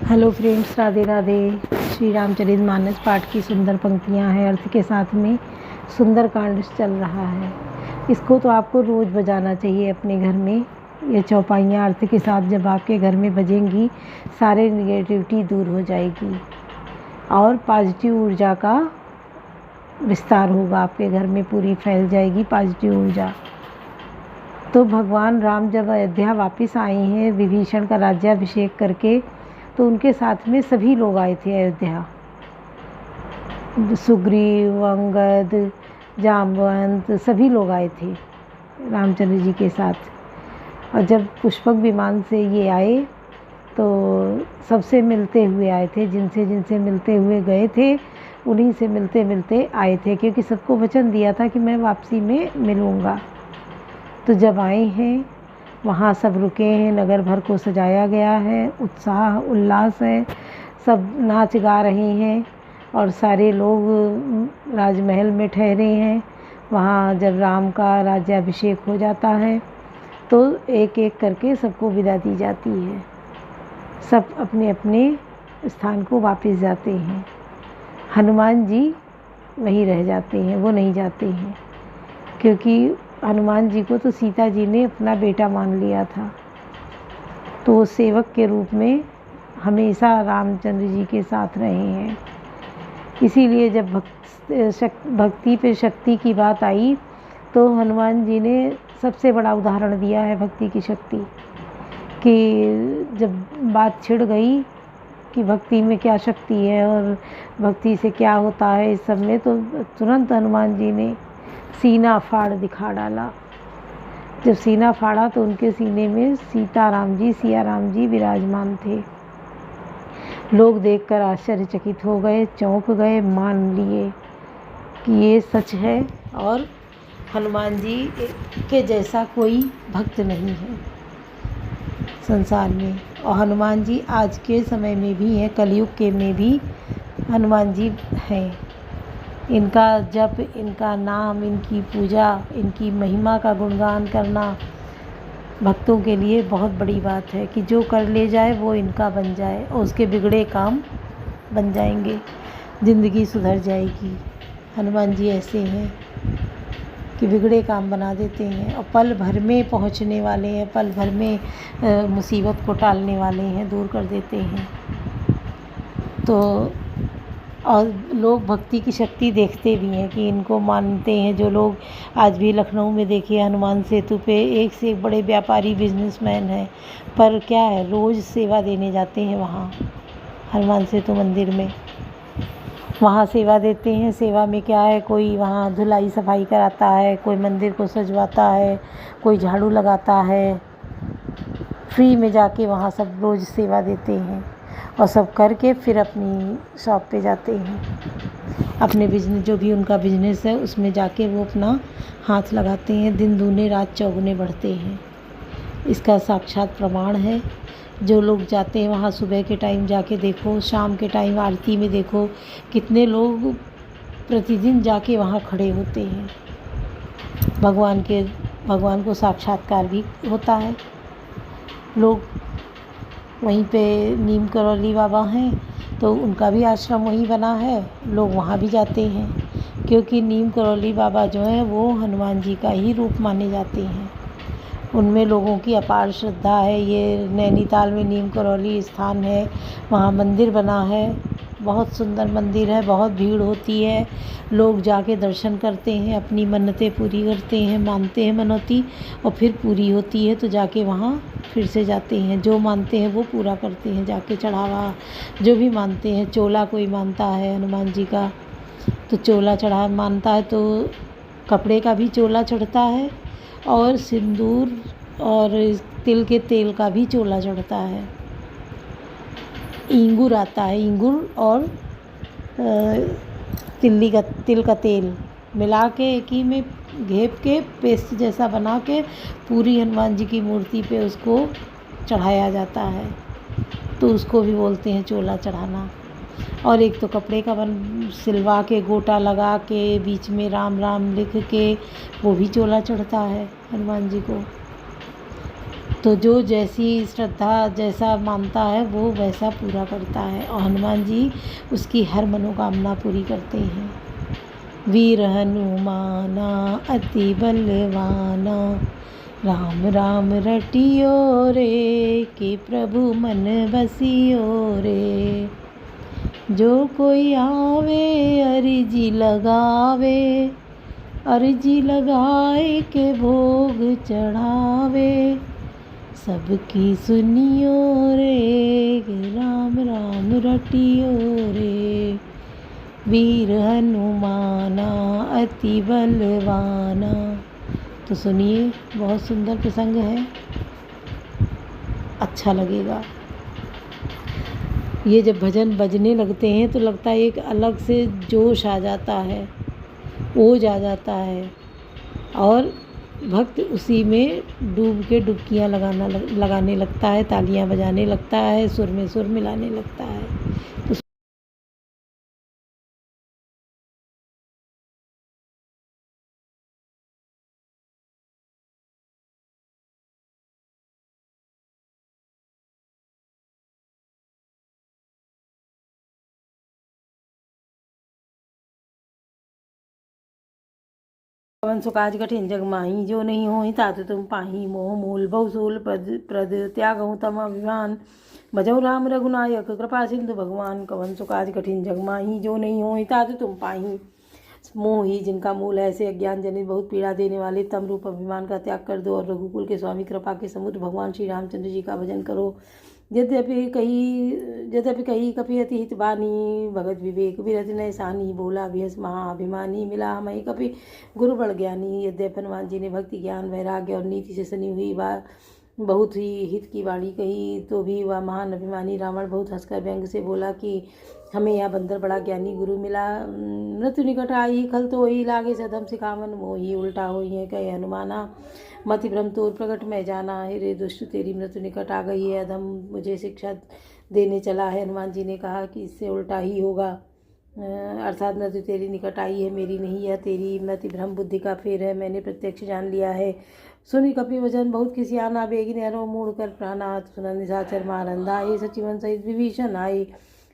Hello friends, Radhe Radhe. Shri Ramcharitmanas पाठ की सुंदर पंक्तियां हैं। अर्थ के साथ में सुंदर कांड चल रहा है। इसको तो आपको रोज़ बजाना चाहिए अपने घर में। ये चौपाइयाँ अर्थ के साथ जब आपके घर में बजेंगी, सारे निगेटिविटी दूर हो जाएगी और पॉजिटिव ऊर्जा का विस्तार होगा। आपके घर में पूरी फैल जाएगी पॉजिटिव ऊर्जा। तो भगवान राम जब अयोध्या वापस आए हैं विभीषण का राज्याभिषेक करके, तो उनके साथ में सभी लोग आए थे अयोध्या। सुग्रीव, अंगद, जामवंत सभी लोग आए थे रामचंद्र जी के साथ। और जब पुष्पक विमान से ये आए तो सबसे मिलते हुए आए थे। जिनसे जिनसे मिलते हुए गए थे उन्हीं से मिलते मिलते आए थे, क्योंकि सबको वचन दिया था कि मैं वापसी में मिलूँगा। तो जब आए हैं वहाँ सब रुके हैं, नगर भर को सजाया गया है, उत्साह उल्लास है, सब नाच गा रहे हैं और सारे लोग राजमहल में ठहरे हैं। वहाँ जब राम का राज्याभिषेक हो जाता है तो एक एक करके सबको विदा दी जाती है। सब अपने अपने स्थान को वापस जाते हैं। हनुमान जी वहीं रह जाते हैं, वो नहीं जाते हैं, क्योंकि हनुमान जी को तो सीता जी ने अपना बेटा मान लिया था। तो वो सेवक के रूप में हमेशा रामचंद्र जी के साथ रहे हैं। इसीलिए जब भक्ति पे शक्ति की बात आई तो हनुमान जी ने सबसे बड़ा उदाहरण दिया है भक्ति की शक्ति कि जब बात छिड़ गई कि भक्ति में क्या शक्ति है और भक्ति से क्या होता है इस सब में, तो तुरंत हनुमान जी ने सीना फाड़ दिखा डाला। जब सीना फाड़ा तो उनके सीने में सिया राम जी विराजमान थे। लोग देखकर आश्चर्यचकित हो गए, चौंक गए, मान लिए कि ये सच है और हनुमान जी के जैसा कोई भक्त नहीं है संसार में। और हनुमान जी आज के समय में भी हैं, कलयुग के में भी हनुमान जी हैं। इनका जप, इनका नाम, इनकी पूजा, इनकी महिमा का गुणगान करना भक्तों के लिए बहुत बड़ी बात है कि जो कर ले जाए वो इनका बन जाए और उसके बिगड़े काम बन जाएंगे, ज़िंदगी सुधर जाएगी। हनुमान जी ऐसे हैं कि बिगड़े काम बना देते हैं और पल भर में पहुंचने वाले हैं, पल भर में मुसीबत को टालने वाले हैं, दूर कर देते हैं। तो और लोग भक्ति की शक्ति देखते भी हैं कि इनको मानते हैं। जो लोग आज भी लखनऊ में देखिए हनुमान सेतु पे एक से एक बड़े व्यापारी बिजनेसमैन हैं, पर क्या है, रोज़ सेवा देने जाते हैं वहाँ हनुमान सेतु मंदिर में। वहाँ सेवा देते हैं। सेवा में क्या है, कोई वहाँ धुलाई सफाई कराता है, कोई मंदिर को सजवाता है, कोई झाड़ू लगाता है। फ्री में जाके वहाँ सब रोज़ सेवा देते हैं और सब करके फिर अपनी शॉप पे जाते हैं। अपने बिजनेस, जो भी उनका बिजनेस है उसमें जाके वो अपना हाथ लगाते हैं। दिन दूने रात चौगुने बढ़ते हैं। इसका साक्षात प्रमाण है। जो लोग जाते हैं वहाँ सुबह के टाइम जाके देखो, शाम के टाइम आरती में देखो, कितने लोग प्रतिदिन जाके वहाँ खड़े होते हैं। भगवान को साक्षात्कार भी होता है। लोग वहीं पे नीम करौली बाबा हैं तो उनका भी आश्रम वहीं बना है, लोग वहाँ भी जाते हैं, क्योंकि नीम करौली बाबा जो हैं वो हनुमान जी का ही रूप माने जाते हैं। उनमें लोगों की अपार श्रद्धा है। ये नैनीताल में नीम करौली स्थान है, वहाँ मंदिर बना है, बहुत सुंदर मंदिर है, बहुत भीड़ होती है। लोग जाके दर्शन करते हैं, अपनी मन्नतें पूरी करते हैं, मानते हैं मनौती और फिर पूरी होती है तो जाके वहाँ फिर से जाते हैं। जो मानते हैं वो पूरा करते हैं, जाके चढ़ावा जो भी मानते हैं। चोला कोई मानता है हनुमान जी का तो चोला चढ़ा मानता है तो कपड़े का भी चोला चढ़ता है और सिंदूर और तिल के तेल का भी चोला चढ़ता है। इंगूर आता है, इंगूर और तिल का तेल मिला के एक ही में घेप के पेस्ट जैसा बना के पूरी हनुमान जी की मूर्ति पे उसको चढ़ाया जाता है, तो उसको भी बोलते हैं चोला चढ़ाना। और एक तो कपड़े का सिलवा के गोटा लगा के बीच में राम राम लिख के वो भी चोला चढ़ता है हनुमान जी को। तो जो जैसी श्रद्धा जैसा मानता है वो वैसा पूरा करता है, और हनुमान जी उसकी हर मनोकामना पूरी करते हैं। वीर हनुमाना अति बलवाना, राम राम रटियो रे, कि प्रभु मन बसियो रे। जो कोई आवे अर्जी लगावे, अर्जी लगाए के भोग चढ़ावे, सबकी सुनियो रे, राम राम रटियो रे। वीर हनुमाना अति बलवाना। तो सुनिए, बहुत सुंदर प्रसंग है, अच्छा लगेगा। ये जब भजन बजने लगते हैं तो लगता है एक अलग से जोश आ जाता है, ओज आ जाता है, और भक्त उसी में डूब के डुबकियाँ लगाने लगता है, तालियां बजाने लगता है, सुर में सुर मिलाने लगता है। तो पवन सुकाज कठिन जग माही, जो नहीं होहि तात तुम पाही। मोह मूल बहुसूल प्रद त्यागहु तम अभिमान, भजहु राम रघुनायक कृपा सिंधु भगवान। कवन सुकाज कठिन जग माही, जो नहीं होहि तात तुम पाही। मोह ही जिनका मूल है, ऐसे अज्ञान जनित बहुत पीड़ा देने वाले तम रूप अभिमान का त्याग कर दो, और रघुकुल के स्वामी कृपा के समुद्र भगवान श्री रामचंद्र जी का भजन करो। यद्यपि कही कपि अति हित बानी, भगत विवेक विरज नय सानी। बोला बिहस महाअभिमानी, मिला हमें कपि गुरु बड़ ज्ञानी। यद्यपि हनुमान जी ने भक्ति ज्ञान वैराग्य और नीति से सनी हुई बहुत ही हित की वाणी कही, तो भी वह महान अभिमानी रावण बहुत हंसकर व्यंग से बोला कि हमें यह बंदर बड़ा ज्ञानी गुरु मिला। मृत्यु निकट आई खल तो ही, लागे सदम सिखावन मोही। उल्टा होई है कहे हनुमाना, मति भ्रम तोर प्रकट में जाना। रे दुष्ट तेरी मृत्यु निकट आ गई है, अधम मुझे शिक्षा देने चला है। हनुमान जी ने कहा कि इससे उल्टा ही होगा, अर्थात मृत्यु तेरी निकट आई है, मेरी नहीं है, तेरी मति भ्रम बुद्धि का फेर है, मैंने प्रत्यक्ष जान लिया है। सुनी कपि वचन बहुत किसी आना, बेगिन हरो मूड़ कर प्राणात। सुना निशाचर मारंदा, ये सचिवन सहित विभीषण आए।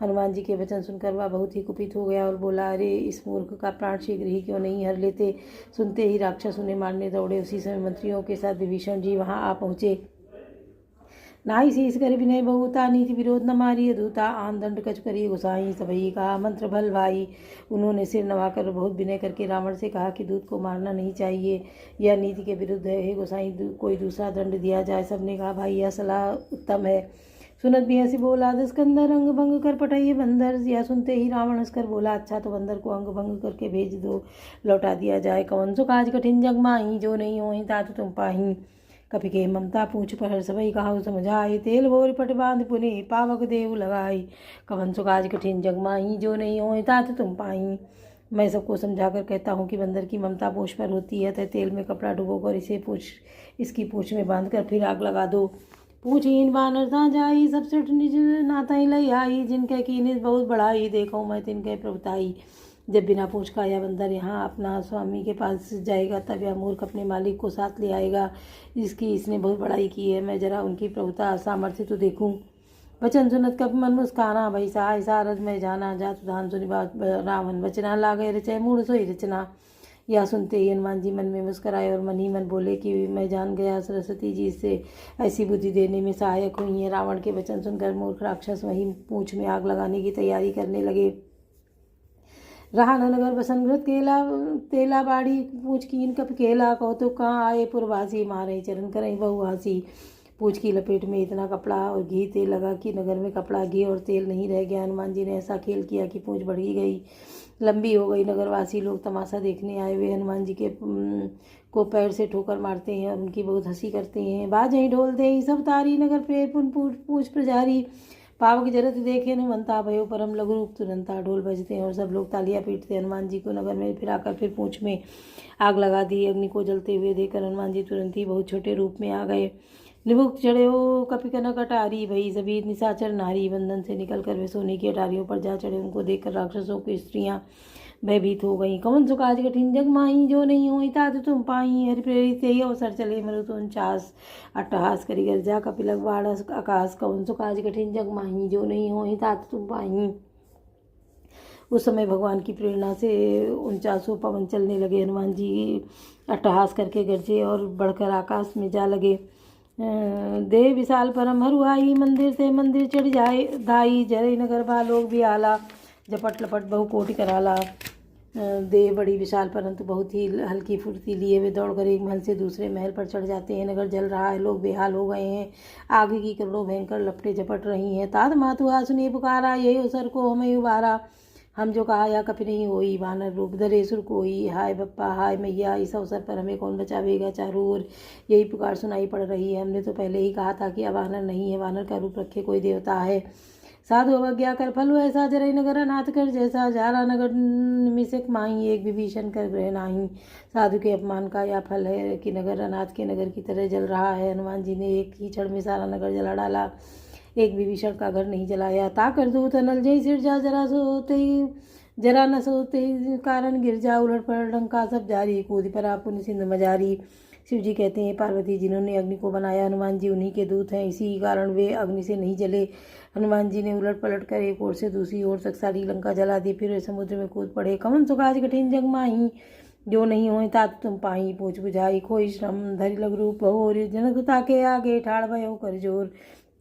हनुमान जी के वचन सुनकर वह बहुत ही कुपित हो गया और बोला, अरे इस मूर्ख का प्राण शीघ्र ही क्यों नहीं हर लेते। सुनते ही राक्षस उन्हें मारने दौड़े। उसी समय मंत्रियों के साथ विभीषण जी वहां आ पहुंचे। नाई शीस कर विनय बहुता, नीति विरोध न मारी अधूता। आन दंड कछ करी गुसाई, सबही का मंत्र भल भाई। उन्होंने सिर नवाकर बहुत विनय करके रावण से कहा कि दूत को मारना नहीं चाहिए, यह नीति के विरुद्ध है। हे गोसाई, कोई दूसरा दंड दिया जाए। सबने कहा, भाई यह सलाह उत्तम है। सुनत भी ऐसी बोला, दस्कंदर अंग भंग कर पटाइए बंदर। यह सुनते ही रावण हंसकर बोला, अच्छा तो बंदर को अंग भंग करके भेज दो, लौटा दिया जाए। कवन सो काज कठिन जग माही, जो नहीं होहि तात तुम पाही। कपि के ममता पूछ पर सबई कहाउ समझाई, तेल भोर पट बांध पुनि पावक देव लगाई। कवन सो काज कठिन जग माही, जो नहीं होहि तात तुम पाही। मैं सबको समझाकर कहता हूँ कि बंदर की ममता पूछ पर होती है, तो तेल में कपड़ा डुबोकर इसकी पूछ में बांधकर फिर आग लगा दो। पूछहीन बानर ता जाई, सब सिठ निज नातई लई आई। जिनके कीनित बहुत बढ़ाई, देखो मैं तिनके प्रभुताई। जब बिना पूछ का यह बंदर यहाँ अपना स्वामी के पास जाएगा, तब यह मूर्ख अपने मालिक को साथ ले आएगा, जिसकी इसने बहुत बड़ाई की है। मैं जरा उनकी प्रभुता सामर्थ्य तो देखूं। वचन सुनत कब मन मुस्काना, भई सहाय सारद में जाना। जातु धान सुनि बात रावण वचना, लागे रचय मूढ़ सोई रचना। यह सुनते ही हनुमान जी मन में मुस्कराए और मन ही मन बोले कि मैं जान गया, सरस्वती जी से ऐसी बुद्धि देने में सहायक हुई है। रावण के वचन सुनकर मूर्ख राक्षस वहीं पूंछ में आग लगाने की तैयारी करने लगे। रहा नगर बसन घृत केला, तेला बाड़ी पूछ कीन कप केला। कौतुक कहाँ आए पुरवासी, मारे चरण करें बहु हासी। पूछ की लपेट में इतना कपड़ा और घी तेल लगा कि नगर में कपड़ा घी और तेल नहीं रह गया। हनुमान जी ने ऐसा खेल किया कि पूंछ बढ़ ही गई, लंबी हो गई। नगरवासी लोग तमाशा देखने आए हुए हनुमान जी के को पैर से ठोकर मारते हैं और उनकी बहुत हंसी करते हैं। बाजें ढोलते ही सब तारी, नगर प्रेर पुन पूछ प्रजारी। पावक जरत देखे न मनता, भयो परम लघु रूप तुरंता। ढोल बजते हैं और सब लोग तालियां पीटते। हनुमान जी को नगर में फिराकर फिर पूंछ में आग लगा दी। अग्नि को जलते हुए देखकर हनुमान जी तुरंत ही बहुत छोटे रूप में आ गए। निबुक चढ़े हो कपि कनक अटारी, भई सभी निशाचर नारी, बंधन से निकल कर वे सोने की अटारियों पर जा चढ़े। उनको देखकर राक्षसों की स्त्रियां भयभीत हो गईं। कवन सो काज कठिन जग माही, जो नहीं होई तात तुम पाई। हरि प्रेरित यही अवसर चले मरुत 49 अट्टहास करी गर्जा, कपिलक बाढ़ आकाश। कवन सो काज कठिन जग माही, जो नहीं होई तात तुम पाई। उस समय भगवान की प्रेरणा से 49 पवन चलने लगे। हनुमान जी अट्टहास करके गरजे और बढ़कर आकाश में जा लगे। दे विशाल परम हरुआई, मंदिर से मंदिर चढ़ जाए धाई। जरे नगर लोग भी आला, झपट लपट बहु कोटि कराला। देह बड़ी विशाल परंतु बहुत ही हल्की फुर्ती लिए वे दौड़कर एक महल से दूसरे महल पर चढ़ जाते हैं। नगर जल रहा है, लोग बेहाल हो गए हैं। आगे की करोड़ों भयंकर लपटें झपट रही हैं। तात मातु सुने पुकारा, यही अवसर को हमें उबारा। हम जो कहा या कभी नहीं होई, वानर रूप धरे सुर कोई। हाय बप्पा हाय मैया, इस अवसर पर हमें कौन बचावेगा। चारों ओर यही पुकार सुनाई पड़ रही है। हमने तो पहले ही कहा था कि अब वानर नहीं है, वानर का रूप रखे कोई देवता है। साधु अवज्ञा कर फल ऐसा, जरई नगर अनाथ कर जैसा। झारा नगर निमिषक माही, एक विभीषण कर ग्रह नाही। साधु के अपमान का यह फल है कि नगर अनाथ के नगर की तरह जल रहा है। हनुमान जी ने एक ही क्षण में सारा नगर जला डाला, एक विभीषण का घर नहीं जलाया। ताकर दूत अनल जय सिर जा, जरा न सोते कारण गिर जा। उलट पलट डंका सब जारी, कूद परा पुण्य सिंधु मजारी। शिव जी कहते हैं, पार्वती जिन्होंने अग्नि को बनाया, हनुमान जी उन्हीं के दूत हैं, इसी कारण वे अग्नि से नहीं जले। हनुमान जी ने उलट पलट कर एक ओर से दूसरी ओर तक सारी लंका जला दी। फिर वे समुद्र में कूद पड़े। कवन सो काज कठिन जग माही, जो नहीं होए तात तुम पाही। पूछ बुझाई खोई श्रम, धरि लग रूप होर। जनक के आगे ठाड़ भयो कर जोर।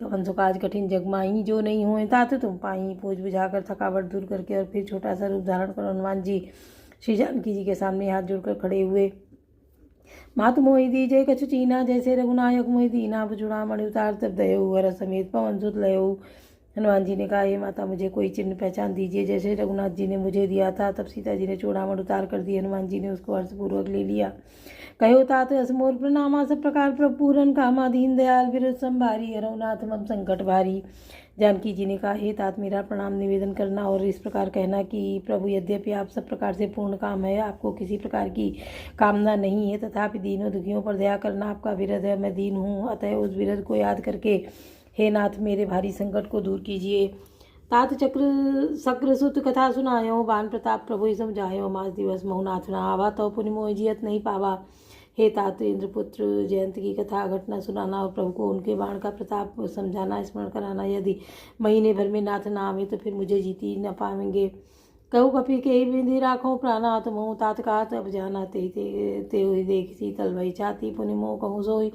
कवन सो काज कठिन जग माही, जो नहीं होए तात तुम पाही। पूछ बुझाकर थकावट दूर करके और फिर छोटा सा रूप धारण कर हनुमान जी श्री जानकी जी के सामने हाथ जोड़कर खड़े हुए। मातु मोहि दीजय कछु चीना, जैसे रघुनायक मोहि दीना। चूड़ामणि उतार तब दयऊ, वर समेत पवन सुत लयऊ। हनुमान जी ने कहा, हे माता, मुझे कोई चिन्ह पहचान दीजिए, जैसे रघुनाथ जी ने मुझे दिया था। तब सीता जी ने चूड़ामणि उतार कर दी। हनुमान जी ने उसको हर्षपूर्वक ले लिया। कहो तात असमोर प्रणामा, सब प्रकार प्रभु पूरन कामा। दीन दयाल विरुद्ध संभारी, हरौनाथ मम संकट भारी। जानकी जी ने कहा, हे तात, मेरा प्रणाम निवेदन करना और इस प्रकार कहना कि प्रभु, यद्यपि आप सब प्रकार से पूर्ण काम है, आपको किसी प्रकार की कामना नहीं है, तथापि दीनों दुखियों पर दया करना आपका विरध है। मैं दीन हूँ, अतः उस विरध को याद करके हे नाथ, मेरे भारी संकट को दूर कीजिए। तात चक्र सक्र सुत कथा सुनायो, बान प्रताप प्रभु समझायो। मास दिवस महु नाथ ना आवा, तो पुनि मोहि जियत नहीं पावा। हे तात, इंद्रपुत्र जयंत की कथा घटना सुनाना और प्रभु को उनके बाण का प्रताप समझाना, स्मरण कराना। यदि महीने भर में नाथ ना आवे तो फिर मुझे जीती न पाएंगे। कहू कपि के विधि राखो प्राणा, तुम तात कहा तब जाना। ते ते ते हुई देख शीतल भई छाती, पुनि मोह कहूँ सोई।